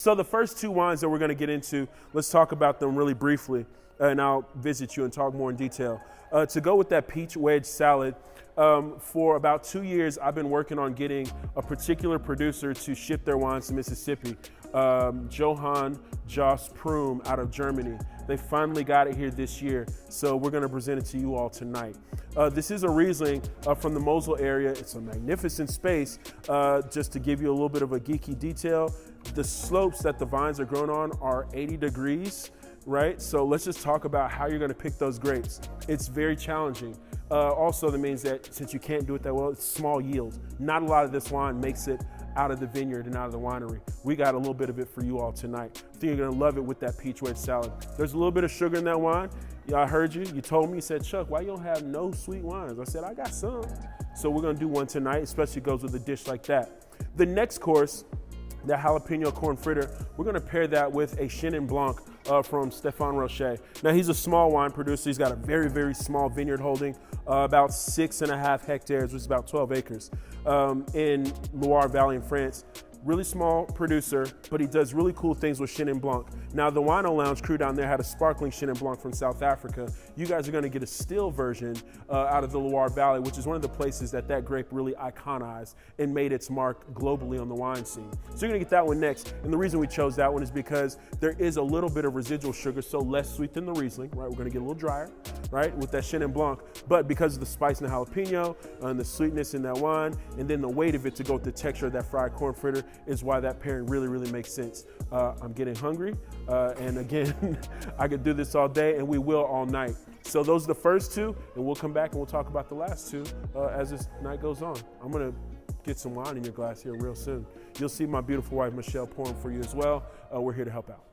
So the first two wines that we're going to get into, let's talk about them really briefly, and I'll visit you and talk more in detail. To go with that peach wedge salad, for about 2 years, I've been working on getting a particular producer to ship their wines to Mississippi, Johann Jost Prum out of Germany. They finally got it here this year, so we're going to present it to you all tonight. This is a Riesling from the Mosel area. It's a magnificent space. Just to give you a little bit of a geeky detail, the slopes that the vines are grown on are 80 degrees, right? So let's just talk about how you're going to pick those grapes. It's very challenging. Also, that means that since you can't do it that well, it's small yields. Not a lot of this wine makes it out of the vineyard and out of the winery. We got a little bit of it for you all tonight. I think you're gonna love it with that peach wedge salad. There's a little bit of sugar in that wine. Yeah, I heard you. You told me, you said, Chuck, why you don't have no sweet wines? I said, I got some. So we're gonna do one tonight, especially goes with a dish like that. The next course, the jalapeno corn fritter, we're gonna pair that with a Chenin Blanc from Stéphane Rocher. Now he's a small wine producer. He's got a very, very small vineyard holding, about 6.5 hectares, which is about 12 acres, in Loire Valley in France. Really small producer, but he does really cool things with Chenin Blanc. Now the Wino Lounge crew down there had a sparkling Chenin Blanc from South Africa. You guys are gonna get a still version out of the Loire Valley, which is one of the places that grape really iconized and made its mark globally on the wine scene. So you're gonna get that one next. And the reason we chose that one is because there is a little bit of residual sugar, so less sweet than the Riesling, right? We're gonna get a little drier, right, with that Chenin Blanc. But because of the spice and the jalapeno and the sweetness in that wine, and then the weight of it to go with the texture of that fried corn fritter, is why that pairing really, really makes sense. I'm getting hungry, and again, I could do this all day, and we will all night. So those are the first two, and we'll come back and we'll talk about the last two as this night goes on. I'm gonna get some wine in your glass here real soon. You'll see my beautiful wife, Michelle, pouring for you as well. We're here to help out.